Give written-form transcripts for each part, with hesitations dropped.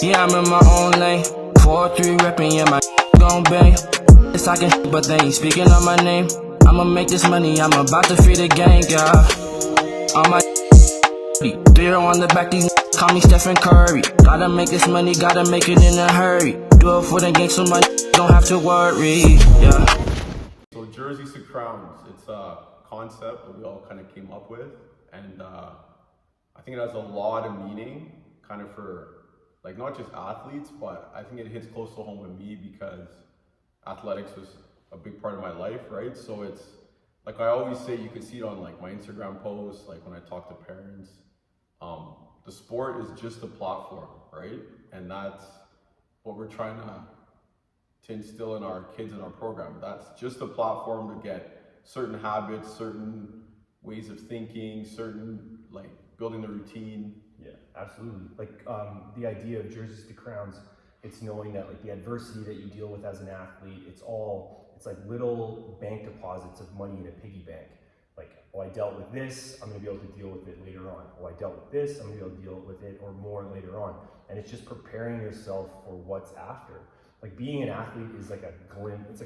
Yeah, I'm in my own lane. 4-3 reppin', yeah, my gon' bang. It's talking shit, but they ain't speaking on my name. I'ma make this money, I'm about to free the gang, yeah. On my 3 on the back, these call me Stephen Curry. Gotta make this money, gotta make it in a hurry. Do it for the gang so my don't have to worry, yeah. So jerseys to crowns, it's a concept that we all kind of came up with, and I think it has a lot of meaning, kind of for like not just athletes, but I think it hits close to home with me because athletics was a big part of my life, right? So it's like I always say, you can see it on like my Instagram posts, like when I talk to parents. The sport is just a platform, right? And that's what we're trying to instill in our kids in our program. That's just a platform to get certain habits, certain ways of thinking, certain like building the routine. Yeah, absolutely. Like the idea of jerseys to crowns, it's knowing that like the adversity that you deal with as an athlete, it's like little bank deposits of money in a piggy bank. Like, oh, I dealt with this, I'm gonna be able to deal with it later on. Oh, I dealt with this, I'm gonna be able to deal with it or more later on. And it's just preparing yourself for what's after. Like being an athlete is like a glimpse, it's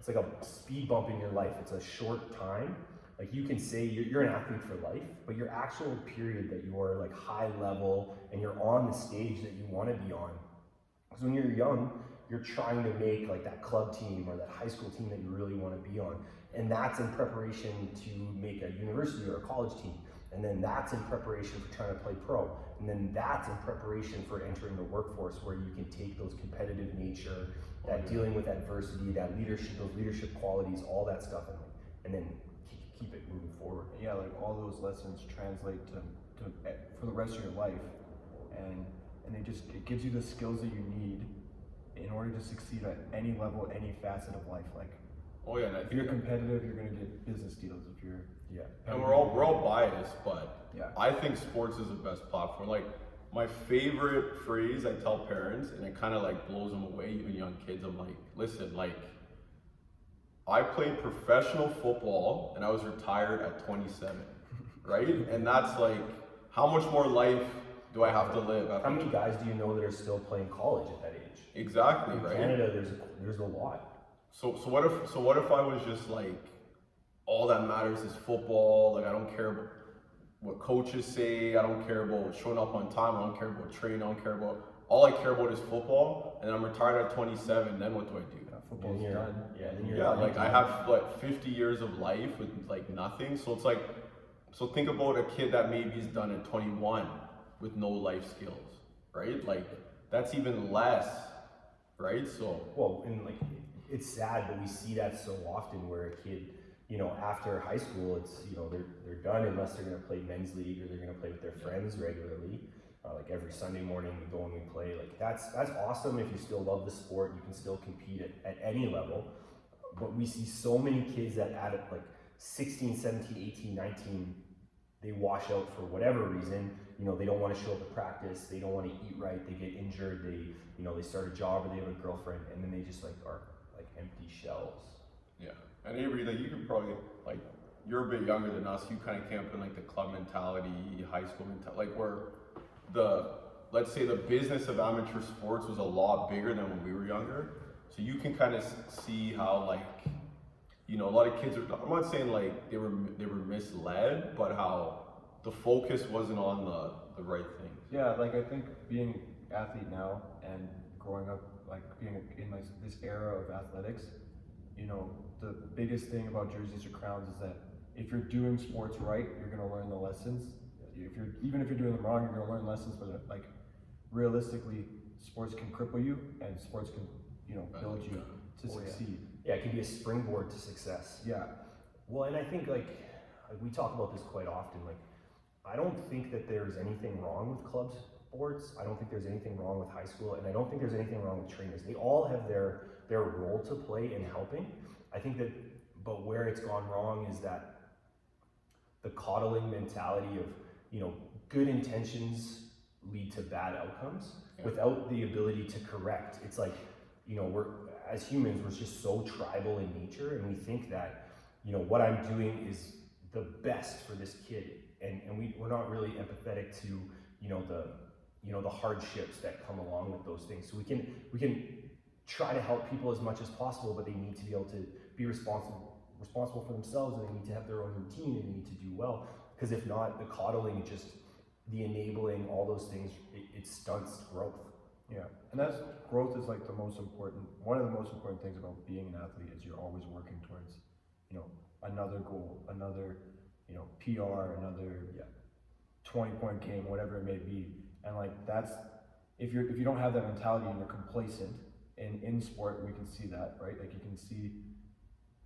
like a speed bump in your life. It's a short time. Like you can say you're an athlete for life, but your actual period that you're like high level and you're on the stage that you want to be on. Because when you're young, you're trying to make like that club team or that high school team that you really want to be on. And that's in preparation to make a university or a college team. And then that's in preparation for trying to play pro. And then that's in preparation for entering the workforce where you can take those competitive nature, that dealing with adversity, that leadership, those leadership qualities, all that stuff, and then keep it moving forward. Yeah, like all those lessons translate to for the rest of your life, and it gives you the skills that you need in order to succeed at any level, any facet of life. Like, Oh yeah, and if you're competitive, you're gonna get business deals. If you're and we're all biased, but yeah, I think sports is the best platform. Like my favorite phrase I tell parents, and it kind of like blows them away, even young kids. I'm like, listen, like I played professional football and I was retired at 27, right? And that's like, how much more life do I have to live? How many guys do you know that are still playing college at that age? Exactly, In right? Canada, there's a lot. So what if I was just like, all that matters is football. Like I don't care about what coaches say. I don't care about showing up on time. I don't care about training. I don't care about. All I care about is football. And I'm retired at 27. Then what do I do? football's done. Yeah, then you're Yeah, like I have like 50 years of life with like nothing. So it's like, so think about a kid that maybe is done at 21 with no life skills, right? Like that's even less, right? So well, and like it's sad, but we see that so often where a kid, you know, after high school, it's, you know, they're done unless they're going to play men's league or they're going to play with their friends regularly. Like every Sunday morning we go and we play. Like that's awesome if you still love the sport, you can still compete at any level. But we see so many kids that at like 16, 17, 18, 19, they wash out for whatever reason. You know, they don't want to show up to practice, they don't want to eat right, they get injured, they start a job or they have a girlfriend, and then they just like are like empty shells. yeah, and Avery, like you could probably like, you're a bit younger than us. You kind of came up in like the club mentality, high school mentality, like where let's say the business of amateur sports was a lot bigger than when we were younger. So you can kind of see how like, you know, a lot of kids are, I'm not saying like they were misled, but how the focus wasn't on the right things. Yeah, like I think being an athlete now and growing up, like being in like this era of athletics, you know, the biggest thing about jerseys or crowns is that if you're doing sports right, you're gonna learn the lessons. Even if you're doing them wrong, you're gonna learn lessons. But like realistically, sports can cripple you, and sports can, you know, build you to succeed. Yeah, it can be a springboard to success. Yeah. Well, and I think like we talk about this quite often. Like, I don't think that there's anything wrong with club sports. I don't think there's anything wrong with high school, and I don't think there's anything wrong with trainers. They all have their role to play in helping. I think that, but where it's gone wrong is that the coddling mentality of, you know, good intentions lead to bad outcomes without the ability to correct. It's like, you know, as humans, we're just so tribal in nature, and we think that, you know, what I'm doing is the best for this kid, and we're not really empathetic to, you know, the hardships that come along with those things. So we can try to help people as much as possible, but they need to be able to be responsible for themselves, and they need to have their own routine, and they need to do well. Because if not, the coddling, just the enabling, all those things, it stunts growth. Yeah, and that's growth is like one of the most important things about being an athlete is you're always working towards, another goal, another, PR, another 20-point game, whatever it may be. And like that's, if you don't have that mentality and you're complacent in sport, we can see that, right? Like you can see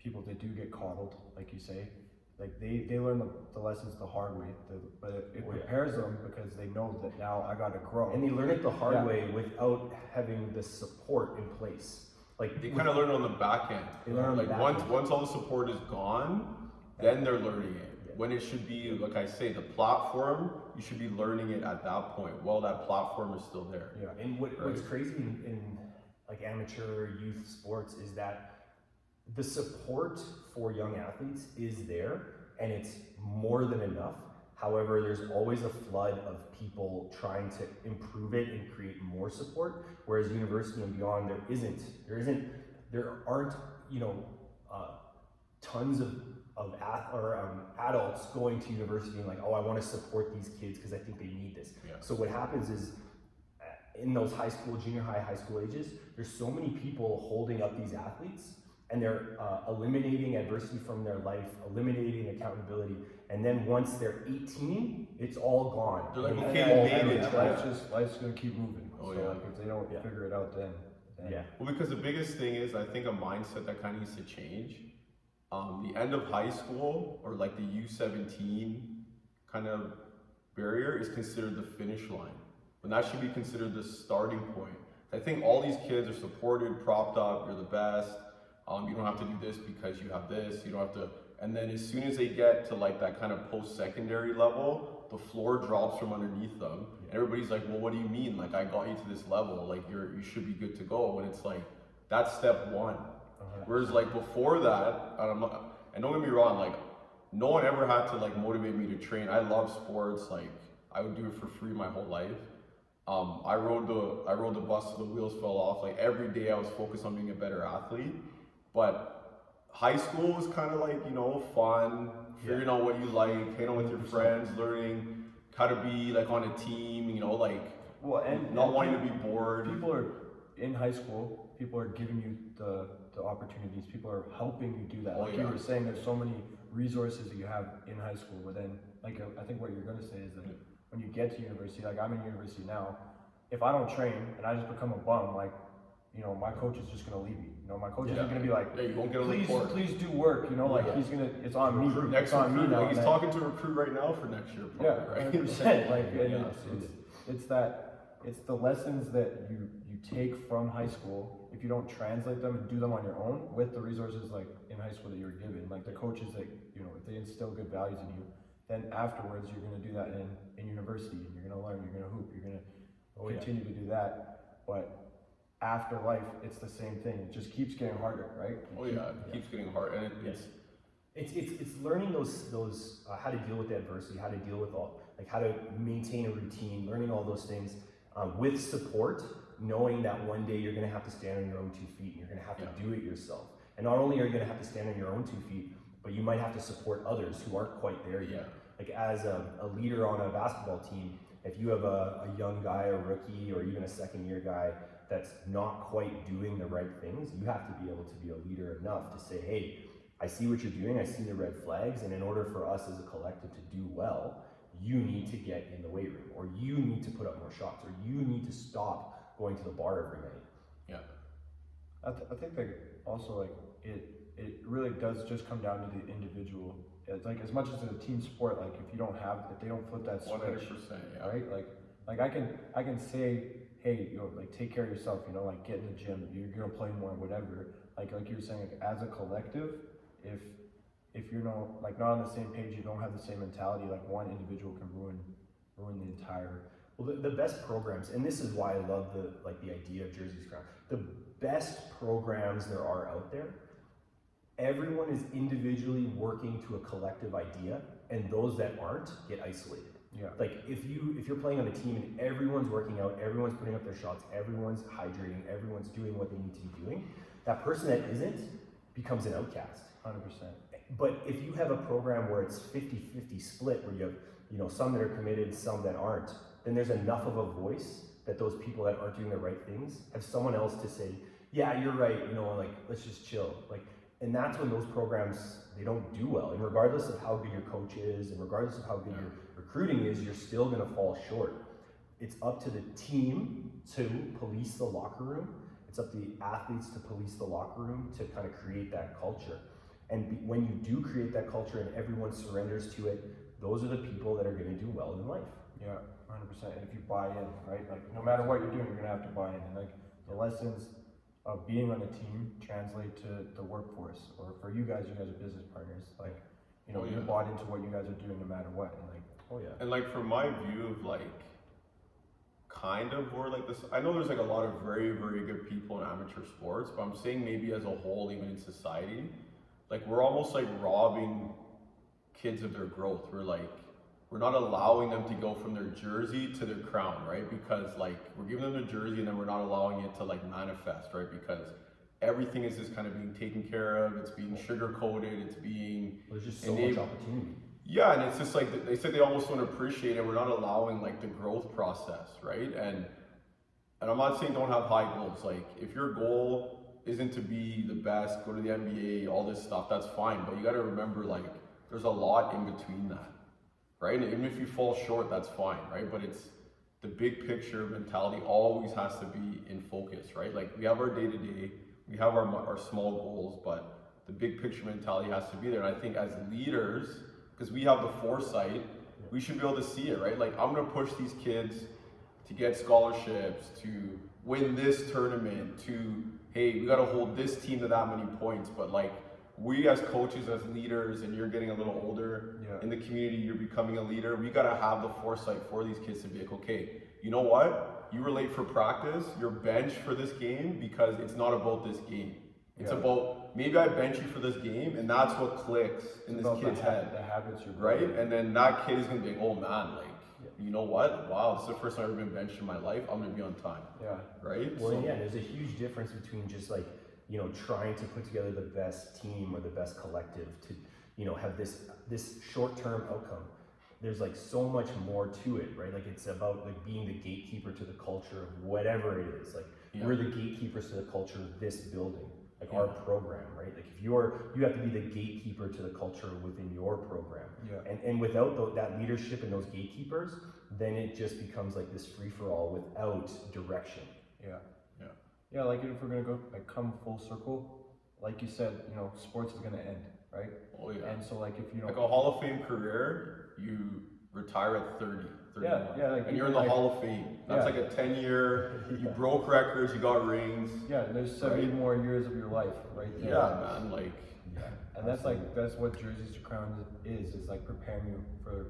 people that do get coddled, like you say, like they learn the lessons the hard way, but it prepares them because they know that now I got to grow. And they learn it the hard way without having the support in place. Like They kind of learn on the back end. They learn on the like back once end. once all the support is gone, then they're learning it. When it should be, like I say, the platform, you should be learning it at that point. Well, that platform is still there. Yeah, and what's crazy in like amateur youth sports is that the support for young athletes is there, and it's more than enough. However, there's always a flood of people trying to improve it and create more support, whereas university and beyond, there aren't tons of adults going to university and like, oh, I want to support these kids because I think they need this. Yeah. So what happens is, in those high school, junior high, high school ages, there's so many people holding up these athletes, and they're eliminating adversity from their life, eliminating accountability, and then once they're 18, it's all gone. They're like, And okay, all they made it. Life's gonna keep moving. Oh, So yeah. like if they don't figure it out then Yeah. Well, because the biggest thing is, I think a mindset that kind of needs to change. The end of high school, or like the U17 kind of barrier, is considered the finish line, when that should be considered the starting point. I think all these kids are supported, propped up, you're the best. You don't have to do this because you have this, you don't have to. And then as soon as they get to like that kind of post-secondary level, the floor drops from underneath them. And everybody's like, well, what do you mean? Like, I got you to this level, like you should be good to go. When it's like, that's step one. Whereas like before that, and don't get me wrong, like no one ever had to like motivate me to train. I love sports, like I would do it for free my whole life. I rode the bus till the wheels fell off. Like every day I was focused on being a better athlete. But high school was kind of like, fun, figuring out what you like, hanging out with your friends, learning how to be like on a team, like not wanting to be bored. People are in high school, people are giving you the opportunities, people are helping you do that. Oh, Like you were saying, there's so many resources that you have in high school, but then like I think what you're gonna say is that when you get to university, like I'm in university now, if I don't train and I just become a bum, like my coach is just gonna leave me. My coach isn't gonna be like, you won't get on the court. please do work. It's on me. Next It's on me recruit, now. like he's talking to a recruit right now for next year, probably, right? 100%. Like, and Yeah, it's the lessons that you take from high school. If you don't translate them and do them on your own with the resources like in high school that you were given, like the coaches that if they instill good values in you, then afterwards you're gonna do that in university, and you're gonna learn, you're gonna hoop, you're gonna continue to do that. But after life, it's the same thing. It just keeps getting harder, right? It keeps getting hard, and It's learning those how to deal with the adversity, how to deal with how to maintain a routine, learning all those things with support, knowing that one day you're going to have to stand on your own 2 feet and you're going to have to do it yourself. And not only are you going to have to stand on your own 2 feet, but you might have to support others who aren't quite there yet. Like as a leader on a basketball team, if you have a young guy, a rookie, or even a second-year guy that's not quite doing the right things, you have to be able to be a leader enough to say, hey, I see what you're doing, I see the red flags, and in order for us as a collective to do well, you need to get in the weight room, or you need to put up more shots, or you need to stop going to the bar every night. I think that also like it really does just come down to the individual. It's like as much as a team sport, like if they don't flip that switch, 100%, right? Like I can say, hey, like take care of yourself, like get in the gym, you're gonna play more, whatever. Like you were saying, like, as a collective, if you're not on the same page, you don't have the same mentality, like one individual can ruin the entire. Well, the best programs, and this is why I love the idea of Jersey's Crown. The best programs there are out there, everyone is individually working to a collective idea, and those that aren't get isolated. Yeah. Like if you're playing on a team and everyone's working out, everyone's putting up their shots, everyone's hydrating, everyone's doing what they need to be doing, that person that isn't becomes an outcast. 100%. But if you have a program where it's 50-50 split, where you have, you know, some that are committed, some that aren't, then there's enough of a voice that those people that aren't doing the right things have someone else to say, yeah, you're right, you know, like, let's just chill. Like, and that's when those programs, they don't do well. And regardless of how good your coach is, and regardless of how good your recruiting is, you're still gonna fall short. It's up to the team to police the locker room. It's up to the athletes to police the locker room to kind of create that culture. And when you do create that culture and everyone surrenders to it, those are the people that are gonna do well in life. Yeah, 100%. And if you buy in, right? Like no matter what you're doing, you're gonna have to buy in. And like the lessons of being on a team translate to the workforce, or for you guys are business partners. Like, you know, you're bought into what you guys are doing no matter what. And like, And like from my view of like kind of where like this, I know there's like a lot of very, very good people in amateur sports, but I'm saying maybe as a whole, even in society, like we're almost like robbing kids of their growth. We're not allowing them to go from their jersey to their crown, right? Because like we're giving them the jersey and then we're not allowing it to like manifest, right? Because everything is just kind of being taken care of, it's being sugar coated, it's being There's just so much opportunity. Yeah, and it's just like they said they almost don't appreciate it. We're not allowing like the growth process, right? And I'm not saying don't have high goals. Like if your goal isn't to be the best, go to the NBA, all this stuff, that's fine. But you got to remember, like there's a lot in between that, right? And even if you fall short, that's fine, right? But it's the big picture mentality always has to be in focus, right? Like we have our day to day, we have our small goals, but the big picture mentality has to be there. And I think as leaders, because we have the foresight, we should be able to see it, right? Like I'm gonna push these kids to get scholarships, to win this tournament, to, hey, we gotta hold this team to that many points. But like we as coaches, as leaders, and you're getting a little older in the community, you're becoming a leader, we gotta have the foresight for these kids to be like, okay, you know what? You were late for practice, you're benched for this game because it's not about this game. It's about, maybe I bench you for this game, and that's what clicks in this kid's head. The habits you're right? building. And then that kid is gonna be like, oh man, like, you know what? Wow, this is the first time I've ever been benched in my life. I'm gonna be on time. Yeah. Right? Well, yeah, there's a huge difference between just like, you know, trying to put together the best team or the best collective to, you know, have this short-term outcome. There's like so much more to it, right? Like it's about like being the gatekeeper to the culture of whatever it is. Like we're the gatekeepers to the culture of this building. Like our program, right? Like if you have to be the gatekeeper to the culture within your program. Yeah. And without that leadership and those gatekeepers, then it just becomes like this free-for-all without direction. Yeah, like if we're gonna go like come full circle, like you said, you know, sports is gonna end, right? Oh yeah. And so like if you know, like a Hall of Fame career, you retire at 30. like, and you're in the Hall of Fame. That's like a 10-year, you broke records, you got rings. Yeah, there's 70 more years of your life right there. Yeah, man, like. And that's like, that's what Jerseys to Crowns is like preparing you for,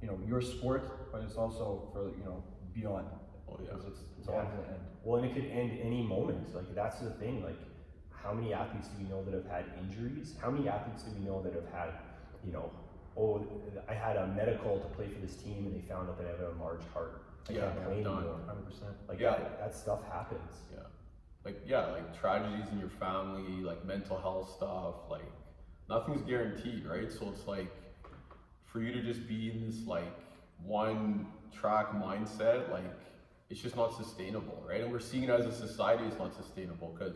you know, your sport, but it's also for, you know, beyond. Oh yeah. Because it's all gonna end. Well, and it could end any moment. Like that's the thing. Like, how many athletes do we know that have had injuries? How many athletes do we know that have had, you know, oh, I had a medical to play for this team and they found out that I have an enlarged heart. I can't play anymore. 100%. Like that stuff happens. Like tragedies in your family, like mental health stuff, like nothing's guaranteed, right? So it's like for you to just be in this like one track mindset, like it's just not sustainable, right? And we're seeing it as a society, it's not sustainable because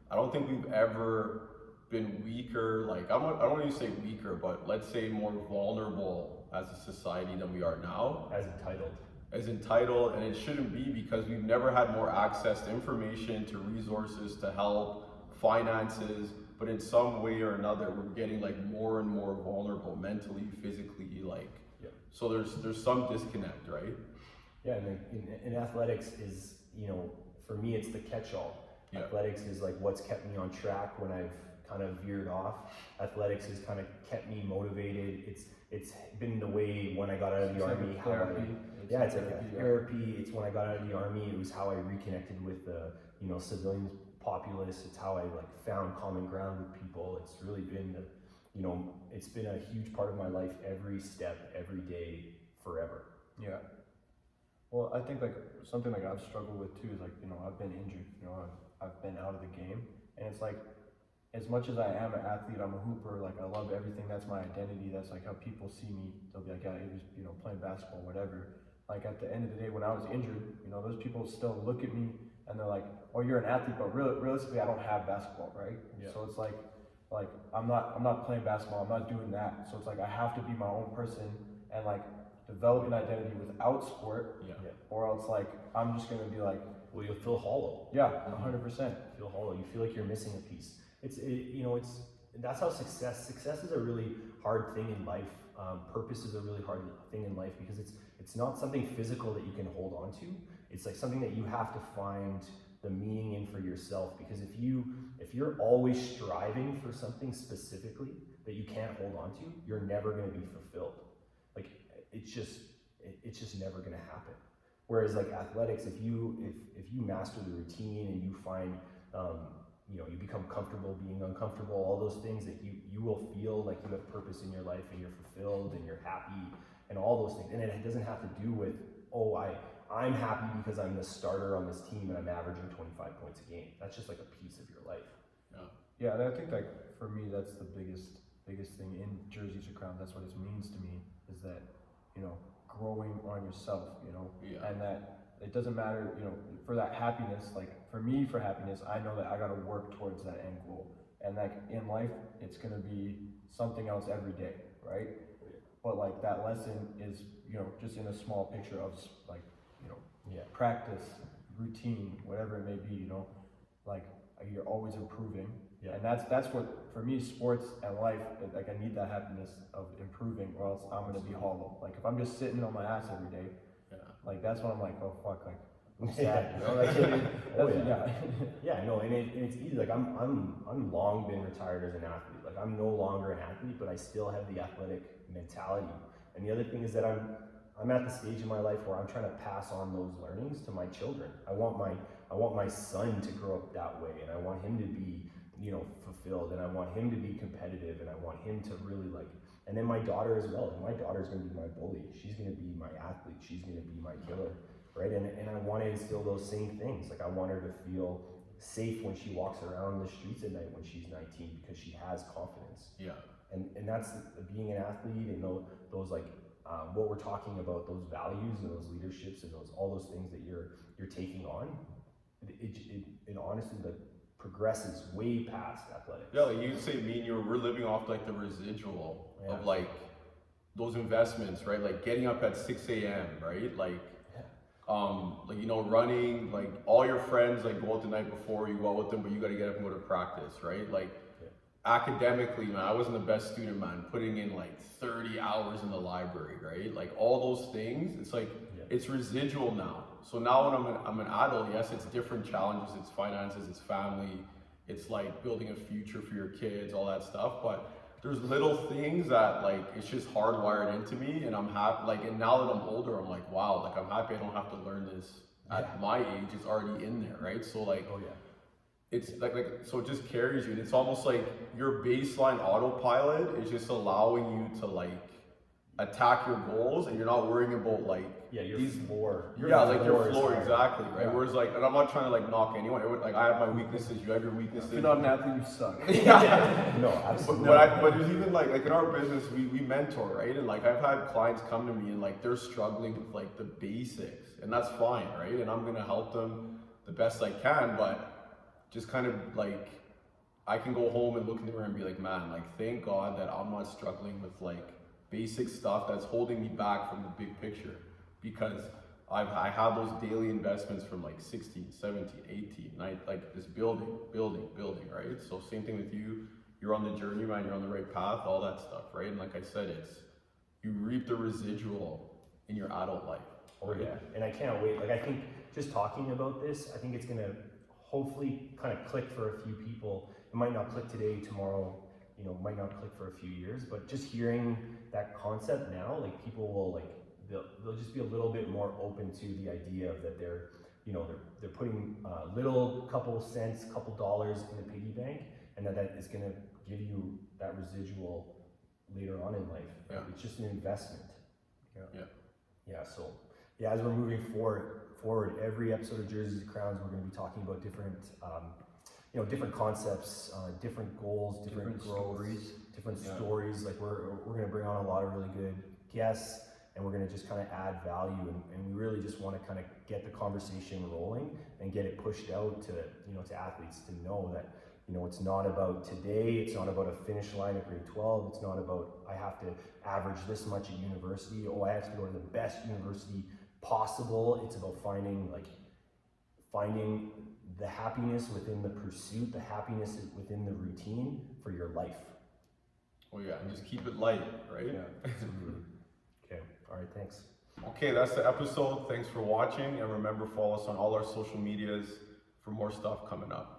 I don't think we've ever been weaker, like I don't want to say weaker, but let's say more vulnerable as a society than we are now. As entitled, and it shouldn't be because we've never had more access to information, to resources, to help, finances, but in some way or another, we're getting like more and more vulnerable mentally, physically, like, so there's some disconnect, right? Yeah, and in athletics is, you know, for me, it's the catch-all. Athletics is like what's kept me on track when I've kind of veered off. Athletics has kind of kept me motivated. It's been the way when I got out of the army. Like therapy. It's like a therapy. It's when I got out of the army. It was how I reconnected with the, you know, civilian populace. It's how I like found common ground with people. It's really been, you know, it's been a huge part of my life every step, every day forever. Yeah. Well, I think like something like I've struggled with too is like, you know, I've been injured, you know, I've been out of the game, and it's like, as much as I am an athlete, I'm a hooper, like I love everything, that's my identity, that's like how people see me. They'll be like, yeah, he was, you know, playing basketball, whatever. Like at the end of the day, when I was injured, you know, those people still look at me and they're like, oh, you're an athlete, but realistically, I don't have basketball, right? Yeah. So it's like I'm not playing basketball, I'm not doing that. So it's like I have to be my own person and like develop an identity without sport, or else like I'm just gonna be like, well, you'll feel hollow. Yeah, 100%. Feel hollow. You feel like you're missing a piece. That's how success is a really hard thing in life. Purpose is a really hard thing in life because it's not something physical that you can hold on to. It's like something that you have to find the meaning in for yourself, because if you're always striving for something specifically that you can't hold on to, you're never going to be fulfilled. Like it's just never going to happen. Whereas like athletics, if you master the routine and you find you become comfortable being uncomfortable, all those things, that you will feel like you have purpose in your life and you're fulfilled and you're happy and all those things. And it doesn't have to do with, I'm happy because I'm the starter on this team and I'm averaging 25 points a game. That's just like a piece of your life. Yeah, and I think like for me, that's the biggest thing in jerseys or crowns. That's what it means to me, is that, you know, growing on yourself, you know, and that it doesn't matter, you know, for that happiness, like for me, for happiness, I know that I got to work towards that end goal. And like in life, it's going to be something else every day, right? But like that lesson is, you know, just in a small picture of like, you know, practice, routine, whatever it may be, you know, like you're always improving. And that's what, for me, sports and life, like I need that happiness of improving, or else I'm going to be hollow. Like if I'm just sitting on my ass every day, like that's when I'm like, oh fuck, like I'm sad, you know? No, and it's easy. Like I'm long been retired as an athlete. Like I'm no longer an athlete, but I still have the athletic mentality. And the other thing is that I'm at the stage in my life where I'm trying to pass on those learnings to my children. I want my son to grow up that way, and I want him to be, you know, fulfilled, and I want him to be competitive, and I want him to really like. And then my daughter as well. And my daughter's going to be my bully. She's going to be my athlete. She's going to be my killer, right? And I want to instill those same things. Like I want her to feel safe when she walks around the streets at night when she's 19, because she has confidence. And that's being an athlete, and those like what we're talking about, those values and those leaderships and all those things that you're taking on. It honestly like progresses way past athletics. Yeah, like you'd say me and you we're living off like the residual of like those investments, right? Like getting up at 6 a.m., right? Like like, you know, running, like all your friends like go out the night before, you go out with them, but you got to get up and go to practice, right? Like academically, man, I wasn't the best student, man, putting in like 30 hours in the library, right? Like all those things, it's like, it's residual now. So now when I'm an adult, yes, it's different challenges, it's finances, it's family, it's like building a future for your kids, all that stuff. But there's little things that like, it's just hardwired into me, and I'm happy, like, and now that I'm older, I'm like, wow, like I'm happy I don't have to learn this at my age, it's already in there, right? So like, it's like so it just carries you, and it's almost like your baseline autopilot is just allowing you to like attack your goals, and you're not worrying about like your floor. Your floor, exactly, right? Whereas like, and I'm not trying to like knock anyone. Like I have my weaknesses, you have your weaknesses. If you're not an athlete, you suck. No, absolutely. But there's even like in our business, we mentor, right? And like I've had clients come to me and like they're struggling with like the basics, and that's fine, right? And I'm gonna help them the best I can, but just kind of like I can go home and look in the mirror and be like, man, like thank God that I'm not struggling with like basic stuff that's holding me back from the big picture, because I have those daily investments from like 16, 17, 18, like just building, right? So same thing with you, you're on the journey, man, you're on the right path, all that stuff, right? And like I said, it's, you reap the residual in your adult life. And I can't wait. Like I think just talking about this, I think it's gonna hopefully kind of click for a few people. It might not click today, tomorrow, you know, might not click for a few years, but just hearing that concept now, like people will like, they'll just be a little bit more open to the idea of that they're putting little couple cents, couple dollars in the piggy bank, and that is going to give you that residual later on in life. It's just an investment. Yeah, so yeah, as we're moving forward, every episode of Jerseys and Crowns, we're going to be talking about different, different concepts, different goals, different growth, stories, different stories. Like we're going to bring on a lot of really good guests, and we're going to just kind of add value, and we really just want to kind of get the conversation rolling and get it pushed out to to athletes to know that it's not about today, it's not about a finish line at grade 12, it's not about I have to average this much at university, I have to go to the best university possible. It's about finding the happiness within the pursuit, the happiness within the routine for your life. Oh yeah, and just keep it light, right? Yeah. Okay, all right, thanks. Okay, that's the episode. Thanks for watching, and remember, follow us on all our social medias for more stuff coming up.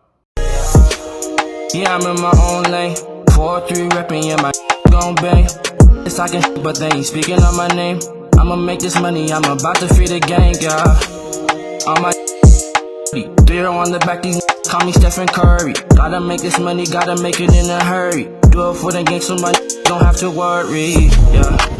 Yeah, I'm in my own lane. 4-3 reppin', yeah, my gon' bang. It's talking shit, but they ain't speaking on my name. I'ma make this money, I'm about to free the gang, yeah. On my 3 on the back, these call me Stephen Curry. Gotta make this money, gotta make it in a hurry. Do it for the gang so my don't have to worry, yeah.